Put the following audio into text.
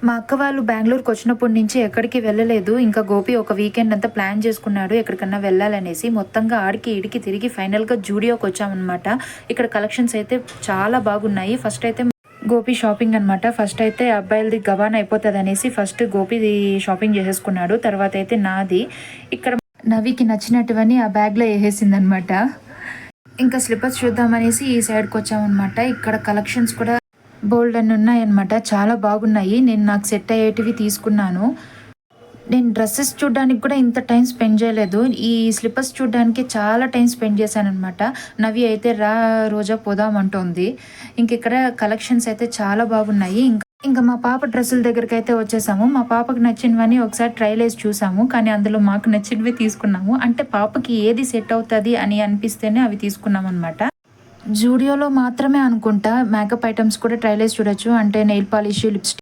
మా అక్క వాళ్ళు బెంగుళూరుకి వచ్చినప్పటి నుంచి ఎక్కడికి వెళ్ళలేదు. ఇంకా గోపి ఒక వీకెండ్ అంతా ప్లాన్ చేసుకున్నాడు ఎక్కడికన్నా వెళ్ళాలనేసి. మొత్తంగా ఆడికి ఈడికి తిరిగి ఫైనల్‌గా జూడియోకి వచ్చామనమాట. ఇక్కడ కలెక్షన్స్ అయితే చాలా బాగున్నాయి. ఫస్ట్ అయితే గోపి షాపింగ్ అనమాట. ఫస్ట్ అయితే అబ్బాయిలది గబాన్ అయిపోతదనేసి ఫస్ట్ గోపిది షాపింగ్ చేసేసుకున్నాడు. తర్వాత అయితే నాది. ఇక్కడ నవికి నచ్చినటువన్నీ ఆ బ్యాగ్‌లో ఏసేసిందనమాట. ఇంకా స్లిప్పర్స్ చూద్దామనేసి ఈ సైడ్‌కి వచ్చామనమాట. ఇక్కడ కలెక్షన్స్ కూడా బోల్డ్ అని ఉన్నాయన్నమాట. చాలా బాగున్నాయి. నేను నాకు సెట్ అయ్యేటివి తీసుకున్నాను. నేను డ్రెస్సెస్ చూడడానికి కూడా ఇంత టైం స్పెండ్ చేయలేదు. ఈ స్లిప్పర్స్ చూడడానికి చాలా టైం స్పెండ్ చేశాననమాట. నవి అయితే రా రోజా పోదాం అంటోంది. ఇంక ఇక్కడ కలెక్షన్స్ అయితే చాలా బాగున్నాయి. ఇంకా మా పాప డ్రెస్సుల దగ్గరికి అయితే వచ్చేసాము. మా పాపకు నచ్చినవన్నీ ఒకసారి ట్రైల్ వేసి చూసాము. కానీ అందులో మాకు నచ్చినవి తీసుకున్నాము. అంటే పాపకి ఏది సెట్ అవుతుంది అని అనిపిస్తేనే అవి తీసుకున్నాం అనమాట. జూడియోలో మాత్రమే అనుకుంటా మేకప్ ఐటమ్స్ కూడా ట్రైల్ వేసి చూడొచ్చు. అంటే నెయిల్ పాలిష్, లిప్స్టిక్